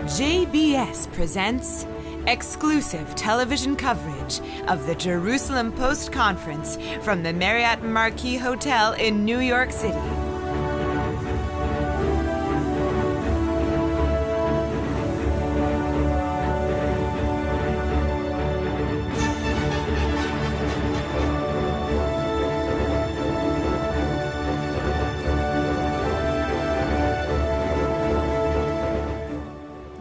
JBS presents exclusive television coverage of the Jerusalem Post Conference from the Marriott Marquis Hotel in New York City.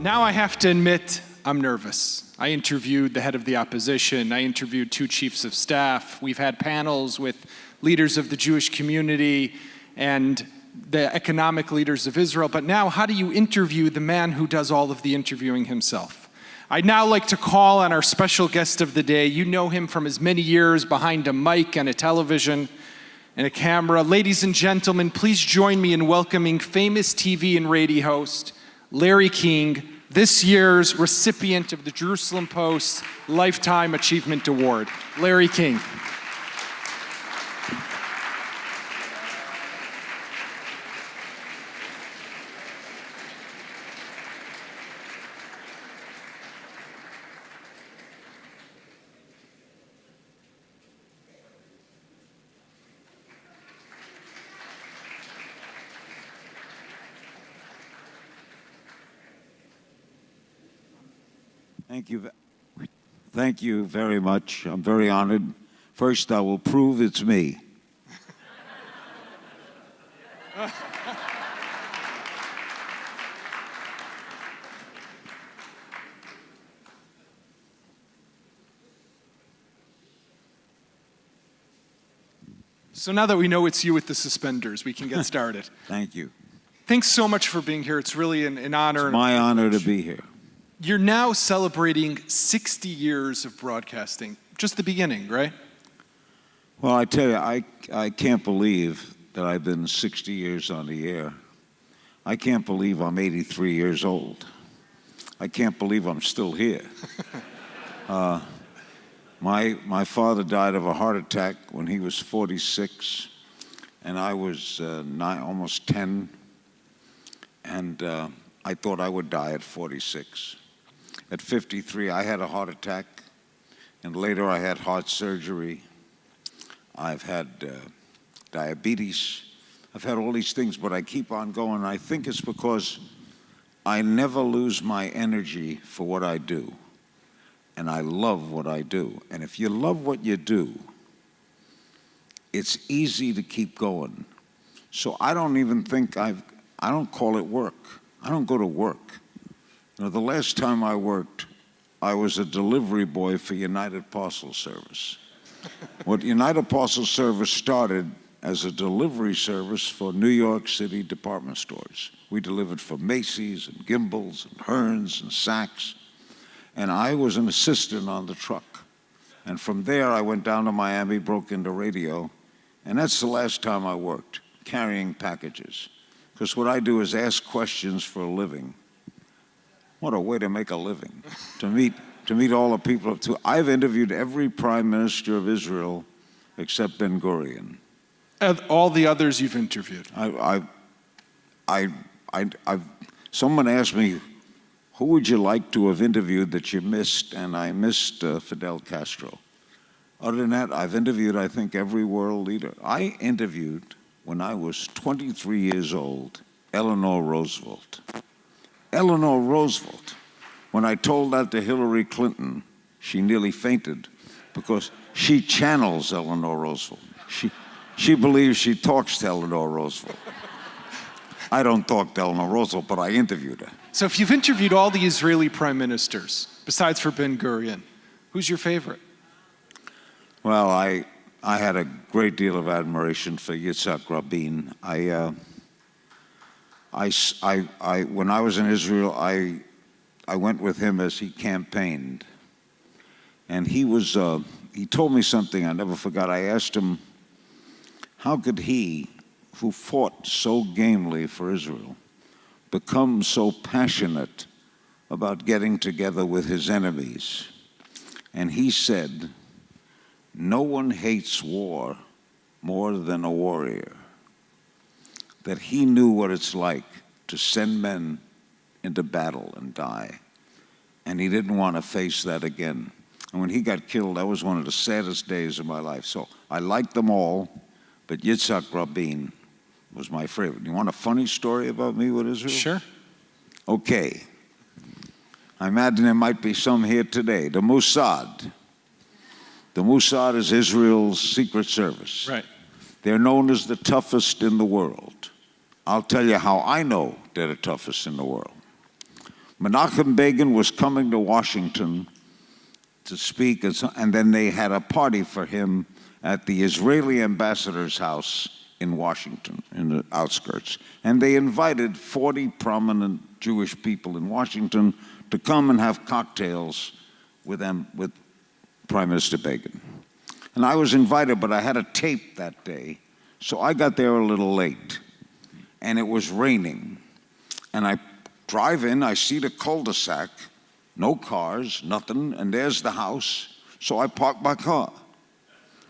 Now I have to admit, I'm nervous. I interviewed the head of the opposition. I interviewed 2 chiefs of staff. We've had panels with leaders of the Jewish community and the economic leaders of Israel. But now, how do you interview the man who does all of the interviewing himself? I'd now like to call on our special guest of the day. You know him from his many years behind a mic and a television and a camera. Ladies and gentlemen, please join me in welcoming famous TV and radio host Larry King, this year's recipient of the Jerusalem Post Lifetime Achievement Award. Larry King. Thank you very much. I'm very honored. First, I will prove it's me. So now that we know it's you with the suspenders, we can get started. Thank you. Thanks so much for being here. It's really an honor. It's my honor to be here. You're now celebrating 60 years of broadcasting. Just the beginning, right? Well, I tell you, I can't believe that I've been 60 years on the air. I can't believe I'm 83 years old. I can't believe I'm still here. My father died of a heart attack when he was 46, and I was almost 10, and I thought I would die at 46. At 53, I had a heart attack, and later I had heart surgery. I've had diabetes. I've had all these things, but I keep on going. I think it's because I never lose my energy for what I do, and I love what I do. And if you love what you do, it's easy to keep going. So I don't even think I don't call it work. I don't go to work. You know, the last time I worked, I was a delivery boy for United Parcel Service. What United Parcel Service started as a delivery service for New York City department stores. We delivered for Macy's and Gimbels and Hearns and Saks. And I was an assistant on the truck. And from there, I went down to Miami, broke into radio, and that's the last time I worked, carrying packages. Because what I do is ask questions for a living. What a way to make a living, to meet all the people. I've interviewed every prime minister of Israel except Ben-Gurion. All the others you've interviewed. Someone asked me, who would you like to have interviewed that you missed? And I missed Fidel Castro. Other than that, I've interviewed, I think, every world leader. I interviewed, when I was 23 years old, Eleanor Roosevelt. Eleanor Roosevelt. When I told that to Hillary Clinton, she nearly fainted because she channels Eleanor Roosevelt. She believes she talks to Eleanor Roosevelt. I don't talk to Eleanor Roosevelt, but I interviewed her. So if you've interviewed all the Israeli prime ministers, besides for Ben-Gurion, who's your favorite? Well, I had a great deal of admiration for Yitzhak Rabin. When I was in Israel, I went with him as he campaigned. And he told me something I never forgot. I asked him, how could he, who fought so gamely for Israel, become so passionate about getting together with his enemies? And he said, no one hates war more than a warrior. That he knew what it's like to send men into battle and die. And he didn't want to face that again. And when he got killed, that was one of the saddest days of my life. So I liked them all, but Yitzhak Rabin was my favorite. You want a funny story about me with Israel? Sure. Okay. I imagine there might be some here today. The Mossad. The Mossad is Israel's secret service. Right. They're known as the toughest in the world. I'll tell you how I know they're the toughest in the world. Menachem Begin was coming to Washington to speak, and then they had a party for him at the Israeli ambassador's house in Washington, in the outskirts. And they invited 40 prominent Jewish people in Washington to come and have cocktails with them, with Prime Minister Begin. And I was invited, but I had a tape that day, so I got there a little late. And it was raining. And I drive in, I see the cul-de-sac, no cars, nothing, and there's the house. So I park my car.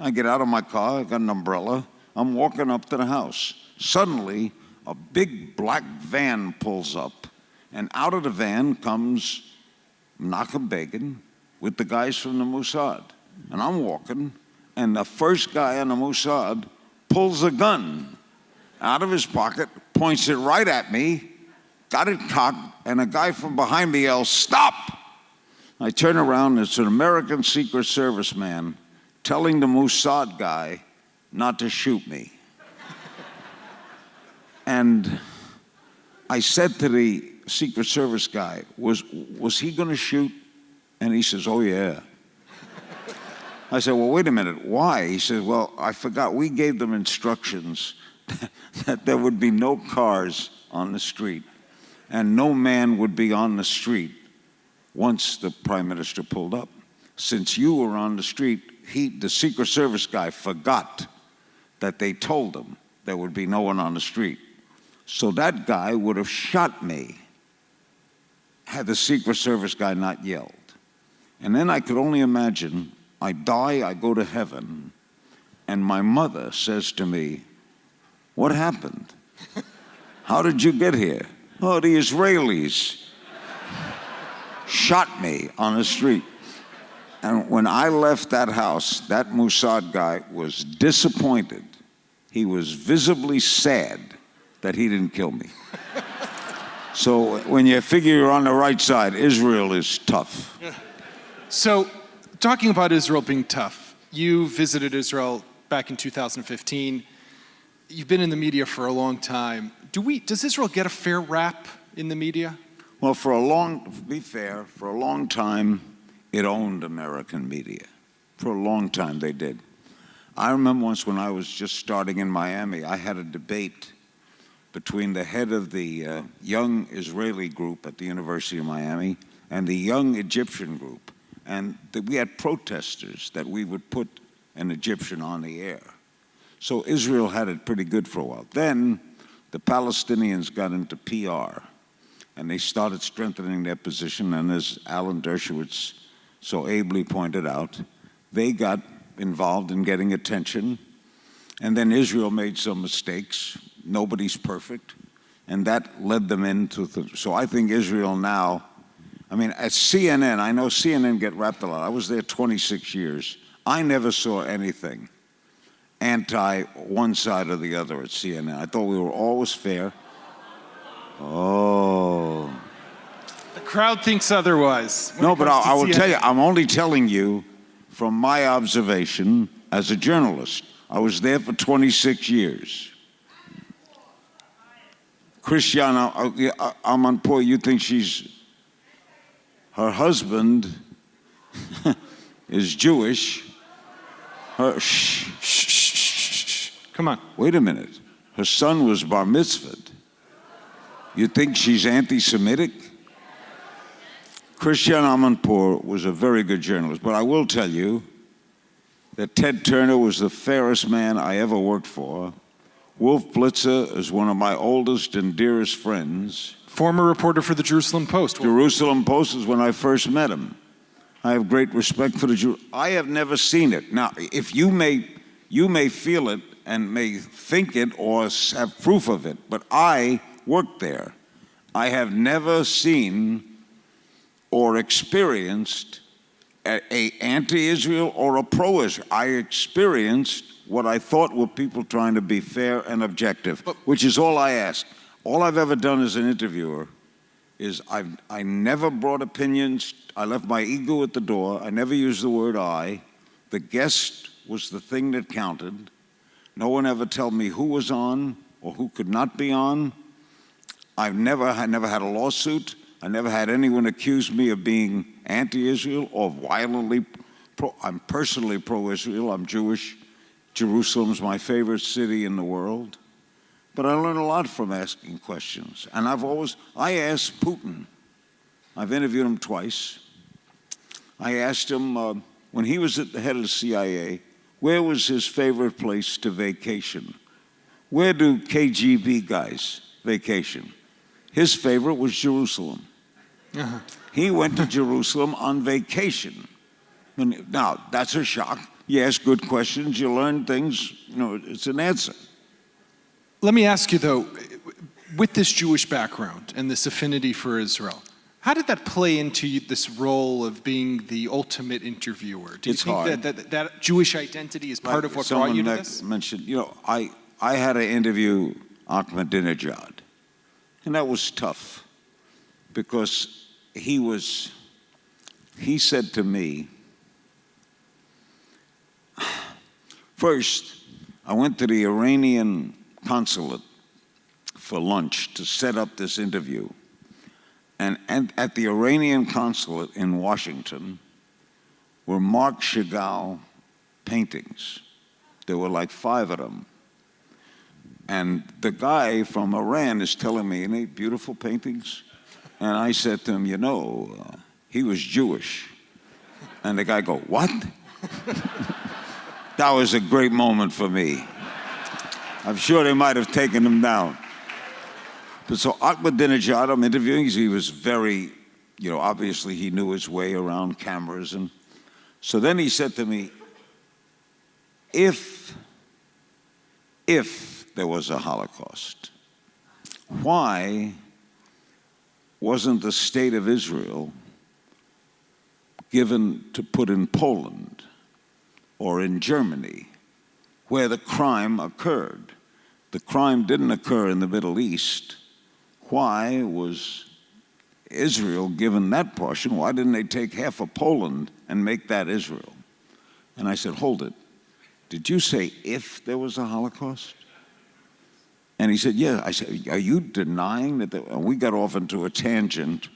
I get out of my car, I got an umbrella, I'm walking up to the house. Suddenly, a big black van pulls up, and out of the van comes Menachem Begin with the guys from the Mossad. And I'm walking, and the first guy on the Mossad pulls a gun out of his pocket, points it right at me, got it cocked, and a guy from behind me yells, "Stop!" I turn around, it's an American Secret Service man telling the Mossad guy not to shoot me. And I said to the Secret Service guy, was he going to shoot? And he says, "Oh, yeah." I said, "Well, wait a minute, why?" He said, "Well, I forgot, we gave them instructions that there would be no cars on the street and no man would be on the street once the Prime Minister pulled up. Since you were on the street, the Secret Service guy forgot that they told him there would be no one on the street. So that guy would have shot me had the Secret Service guy not yelled. And then I could only imagine, I die, I go to heaven, and my mother says to me, "What happened? How did you get here?" "Oh, the Israelis shot me on the street." And when I left that house, that Mossad guy was disappointed. He was visibly sad that he didn't kill me. So when you figure you're on the right side, Israel is tough. So, talking about Israel being tough, you visited Israel back in 2015. You've been in the media for a long time. Does Israel get a fair rap in the media? Well, to be fair, for a long time, it owned American media. For a long time, they did. I remember once when I was just starting in Miami, I had a debate between the head of the young Israeli group at the University of Miami and the young Egyptian group. And we had protesters that we would put an Egyptian on the air. So Israel had it pretty good for a while. Then the Palestinians got into PR, and they started strengthening their position. And as Alan Dershowitz so ably pointed out, they got involved in getting attention. And then Israel made some mistakes. Nobody's perfect. And that led them into so I think Israel now, I mean, at CNN, I know CNN get wrapped a lot. I was there 26 years. I never saw anything anti one side or the other at CNN. I thought we were always fair. Oh. The crowd thinks otherwise. No, but I will tell you, I'm only telling you from my observation as a journalist. I was there for 26 years. Christiana Amanpour, you think her husband is Jewish. Shh. Come on. Wait a minute. Her son was bar mitzvahed. You think she's anti-Semitic? Christiane Amanpour was a very good journalist, but I will tell you that Ted Turner was the fairest man I ever worked for. Wolf Blitzer is one of my oldest and dearest friends. Former reporter for the Jerusalem Post. Jerusalem Post is when I first met him. I have great respect for the Jew. I have never seen it. Now, if you may feel it and may think it or have proof of it, but I worked there. I have never seen or experienced a anti-Israel or a pro-Israel. I experienced what I thought were people trying to be fair and objective, which is all I ask. All I've ever done as an interviewer is I never brought opinions. I left my ego at the door. I never used the word I. The guest was the thing that counted. No one ever told me who was on or who could not be on. I never had a lawsuit. I never had anyone accuse me of being anti-Israel or violently pro. I'm personally pro-Israel. I'm Jewish. Jerusalem's my favorite city in the world. But I learned a lot from asking questions. And I asked Putin. I've interviewed him twice. I asked him, when he was at the head of the CIA, where was his favorite place to vacation? Where do KGB guys vacation? His favorite was Jerusalem. Uh-huh. He went to Jerusalem on vacation. Now, that's a shock. You ask good questions, you learn things, it's an answer. Let me ask you, though, with this Jewish background and this affinity for Israel, how did that play into this role of being the ultimate interviewer? Do you think that Jewish identity is part of what brought you to this? Mentioned, I had to interview Ahmadinejad, and that was tough because he said to me, first, I went to the Iranian consulate for lunch to set up this interview. And at the Iranian consulate in Washington were Marc Chagall paintings. There were like 5 of them. And the guy from Iran is telling me, "Any beautiful paintings?" And I said to him, he was Jewish. And the guy go, "What?" That was a great moment for me. I'm sure they might have taken him down. But so Ahmadinejad, I'm interviewing, he was very, obviously he knew his way around cameras. And so then he said to me, if there was a Holocaust, why wasn't the state of Israel given to put in Poland or in Germany, where the crime occurred? The crime didn't occur in the Middle East. Why was Israel given that portion? Why didn't they take half of Poland and make that Israel? And I said, hold it. Did you say if there was a Holocaust? And he said, yeah. I said, are you denying that? And we got off into a tangent.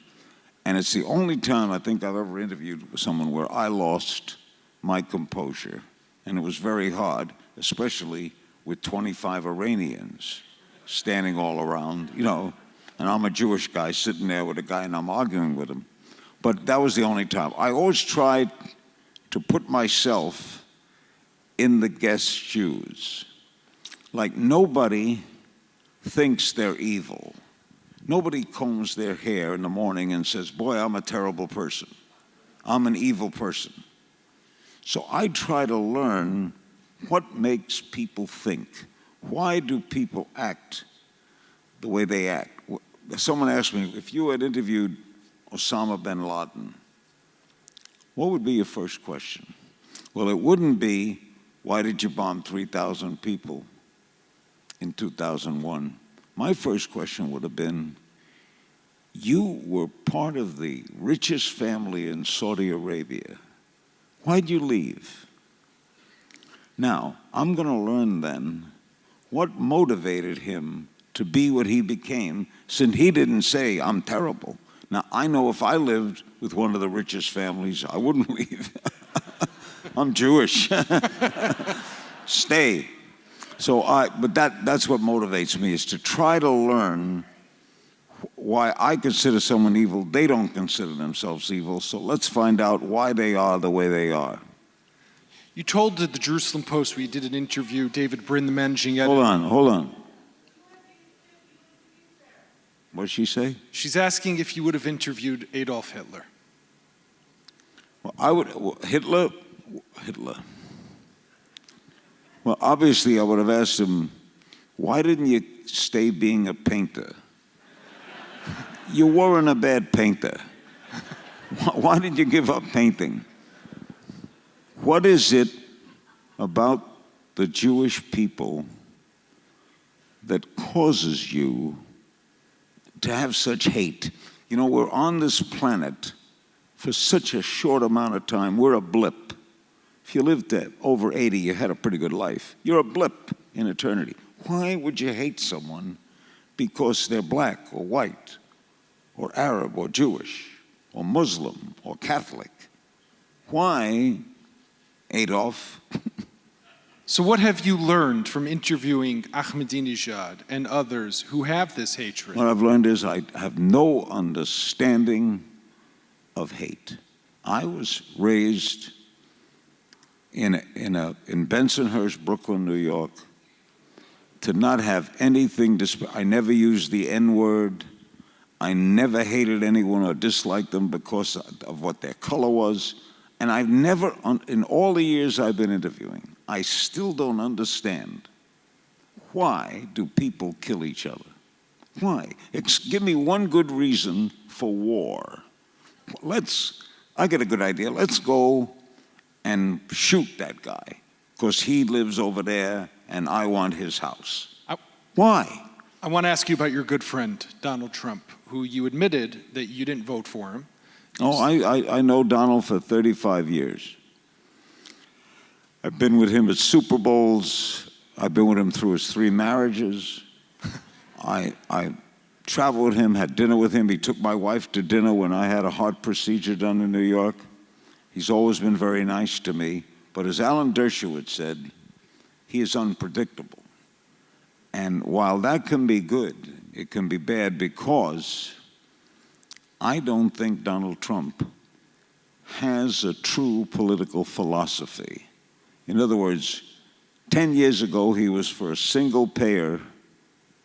And it's the only time I think I've ever interviewed with someone where I lost my composure. And it was very hard, especially with 25 Iranians standing all around, and I'm a Jewish guy sitting there with a guy and I'm arguing with him. But that was the only time. I always tried to put myself in the guest's shoes. Like, nobody thinks they're evil. Nobody combs their hair in the morning and says, boy, I'm a terrible person. I'm an evil person. So I try to learn what makes people think. Why do people act the way they act? Someone asked me, if you had interviewed Osama bin Laden, what would be your first question? Well, it wouldn't be, why did you bomb 3,000 people in 2001? My first question would have been, you were part of the richest family in Saudi Arabia. Why'd you leave? Now, I'm going to learn then what motivated him to be what he became, since he didn't say, I'm terrible. Now, I know if I lived with one of the richest families, I wouldn't leave. I'm Jewish. Stay. But that's what motivates me, is to try to learn why I consider someone evil. They don't consider themselves evil, so let's find out why they are the way they are. You told the Jerusalem Post, where you did an interview, David Brin, the managing editor. Hold on. What did she say? She's asking if you would have interviewed Adolf Hitler. Well, Hitler. Well, obviously, I would have asked him, why didn't you stay being a painter? You weren't a bad painter. Why did you give up painting? What is it about the Jewish people that causes you to have such hate? You know, we're on this planet for such a short amount of time. We're a blip. If you lived over 80, you had a pretty good life. You're a blip in eternity. Why would you hate someone because they're black or white or Arab or Jewish or Muslim or Catholic? Why, Adolf? So what have you learned from interviewing Ahmadinejad and others who have this hatred? What I've learned is I have no understanding of hate. I was raised in Bensonhurst, Brooklyn, New York, to not have anything to I never used the N-word. I never hated anyone or disliked them because of what their color was. And I've never, in all the years I've been interviewing, I still don't understand why do people kill each other? Why? Give me one good reason for war. I get a good idea. Let's go and shoot that guy because he lives over there and I want his house. Why? I want to ask you about your good friend, Donald Trump, who you admitted that you didn't vote for him. Oh, I know Donald for 35 years. I've been with him at Super Bowls. I've been with him through his 3 marriages. I traveled with him, had dinner with him. He took my wife to dinner when I had a heart procedure done in New York. He's always been very nice to me. But as Alan Dershowitz said, he is unpredictable. And while that can be good, it can be bad because I don't think Donald Trump has a true political philosophy. In other words, 10 years ago, he was for a single-payer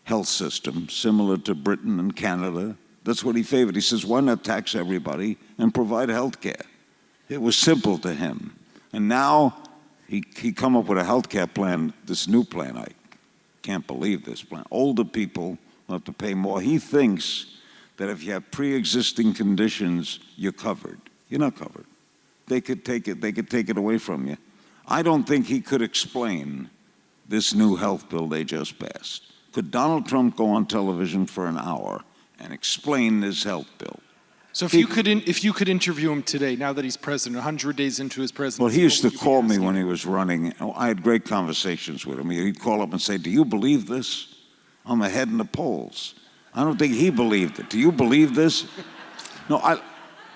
health system, similar to Britain and Canada. That's what he favored. He says, why not tax everybody and provide health care? It was simple to him. And now he come up with a health care plan, this new plan. I can't believe this plan. Older people will have to pay more. He thinks that if you have pre-existing conditions, you're covered. You're not covered. They could take it away from you. I don't think he could explain this new health bill they just passed. Could Donald Trump go on television for an hour and explain this health bill? So if you could interview him today, now that he's president, 100 days into his presidency. Well, he used to call me when he was running. I had great conversations with him. He'd call up and say, do you believe this? I'm ahead in the polls. I don't think he believed it. Do you believe this? No,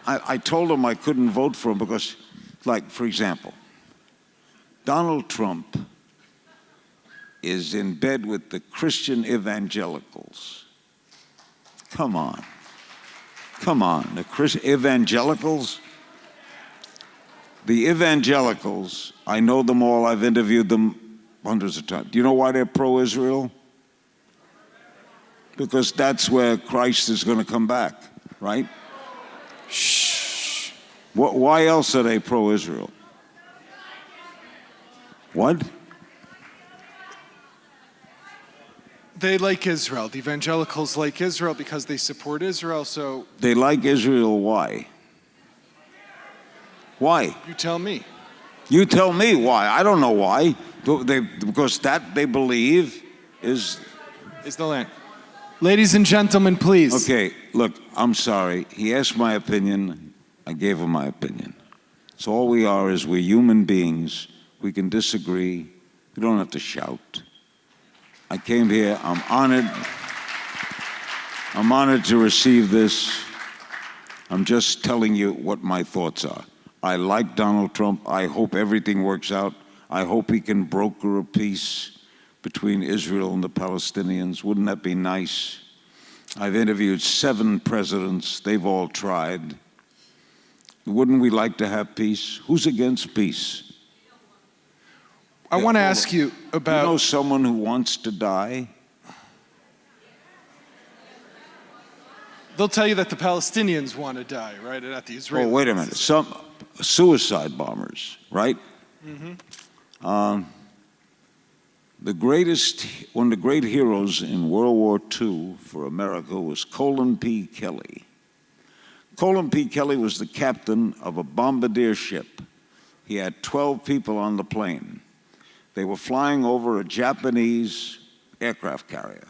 I told him I couldn't vote for him because, like, for example, Donald Trump is in bed with the Christian evangelicals. Come on. Come on. The evangelicals? The evangelicals, I know them all. I've interviewed them hundreds of times. Do you know why they're pro-Israel? Because that's where Christ is going to come back, right? Shh. Why else are they pro-Israel? What? They like Israel. The evangelicals like Israel because they support Israel, so... They like Israel, why? Why? You tell me. You tell me why. I don't know why. Because that, they believe, is the land. Ladies and gentlemen, please. Okay, look, I'm sorry. He asked my opinion. I gave him my opinion. So all we are is we're human beings. We can disagree. We don't have to shout. I came here. I'm honored. I'm honored to receive this. I'm just telling you what my thoughts are. I like Donald Trump. I hope everything works out. I hope he can broker a peace between Israel and the Palestinians. Wouldn't that be nice? I've interviewed 7 presidents. They've all tried. Wouldn't we like to have peace? Who's against peace? I want to ask you about... You know someone who wants to die? They'll tell you that the Palestinians want to die, right? Not the Israelis. Oh, wait a minute. Some suicide bombers, right? Mm-hmm. One of the great heroes in World War II for America was Colin P. Kelly. Colin P. Kelly was the captain of a bombardier ship. He had 12 people on the plane. They were flying over a Japanese aircraft carrier.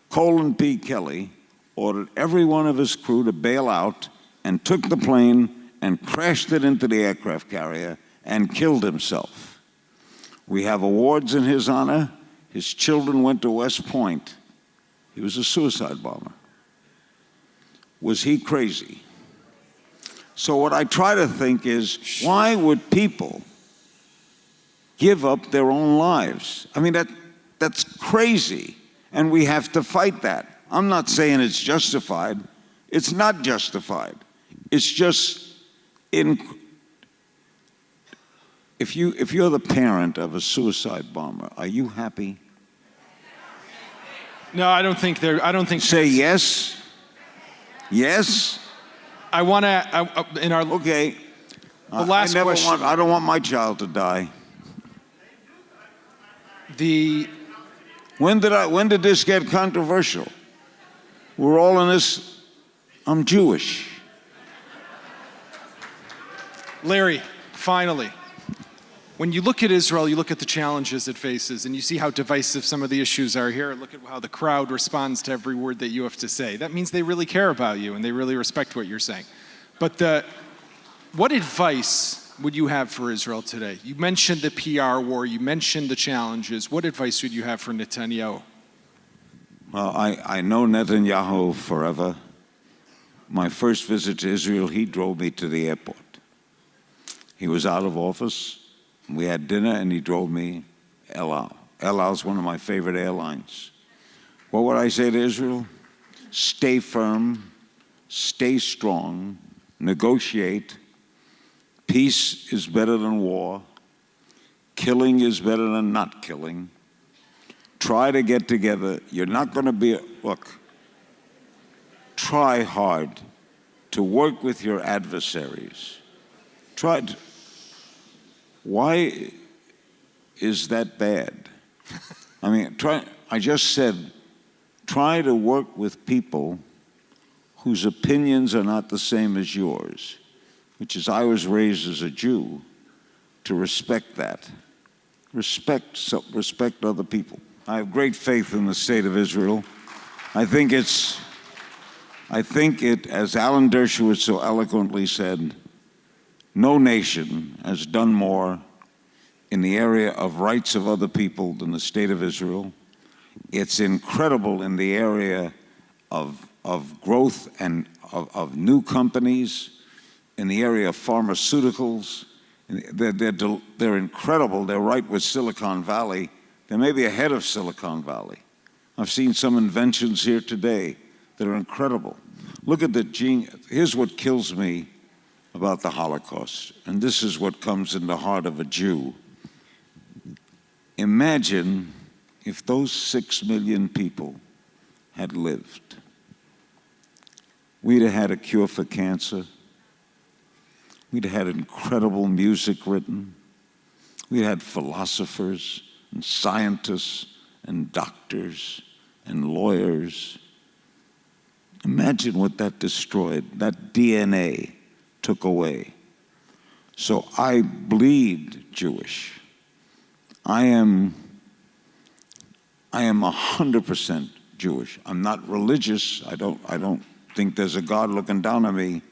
Colin P. Kelly ordered every one of his crew to bail out and took the plane and crashed it into the aircraft carrier and killed himself. We have awards in his honor. His children went to West Point. He was a suicide bomber. Was he crazy? So what I try to think is, why would people give up their own lives? I mean, that's crazy, and we have to fight that. I'm not saying it's justified. It's not justified. It's just if you're the parent of a suicide bomber, are you happy? No, I don't think. Say yes. Yes. I want to. In our okay. The last question. I don't want my child to die. When did this get controversial? We're all in this. I'm Jewish. Larry, finally, when you look at Israel, you look at the challenges it faces, and you see how divisive some of the issues are here. Look at how the crowd responds to every word that you have to say. That means they really care about you, and they really respect what you're saying. But what advice would you have for Israel today? You mentioned the PR war. You mentioned the challenges. What advice would you have for Netanyahu? Well, I know Netanyahu forever. My first visit to Israel, he drove me to the airport. He was out of office. We had dinner, and he drove me El Al. El Al is one of my favorite airlines. What would I say to Israel? Stay firm, stay strong, negotiate. Peace is better than war. Killing is better than not killing. Try to get together. You're not going to be, look, try hard to work with your adversaries. Why is that bad? I mean, I just said, try to work with people whose opinions are not the same as yours, which is, I was raised as a Jew to respect that. Respect other people. I have great faith in the state of Israel. I think it, as Alan Dershowitz so eloquently said, no nation has done more in the area of rights of other people than the state of Israel. It's incredible in the area of growth and of new companies, in the area of pharmaceuticals. They're incredible. They're right with Silicon Valley. They may be ahead of Silicon Valley. I've seen some inventions here today that are incredible. Look at the genius. Here's what kills me about the Holocaust, and this is what comes in the heart of a Jew. Imagine if those 6 million people had lived. We'd have had a cure for cancer. We'd have had incredible music written. We'd had philosophers and scientists and doctors and lawyers. Imagine what that destroyed, that DNA took away. So I bleed Jewish. I am 100% Jewish. I'm not religious. I don't think there's a God looking down on me.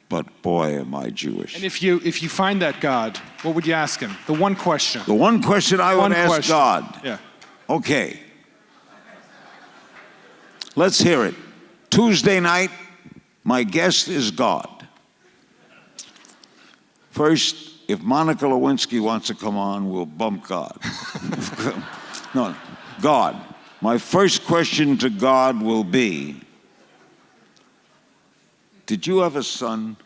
But boy, am I Jewish. And if you find that God, what would you ask him? The one question. The one question I would ask God. Yeah. Okay. Let's hear it. Tuesday night, my guest is God. First, if Monica Lewinsky wants to come on, we'll bump God. No, God. My first question to God will be, did you have a son?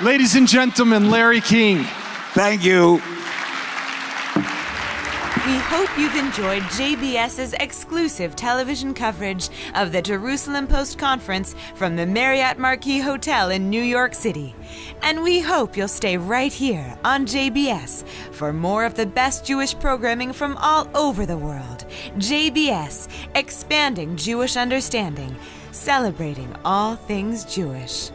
Ladies and gentlemen, Larry King. Thank you. We hope you've enjoyed JBS's exclusive television coverage of the Jerusalem Post Conference from the Marriott Marquis Hotel in New York City. And we hope you'll stay right here on JBS for more of the best Jewish programming from all over the world. JBS, expanding Jewish understanding, celebrating all things Jewish.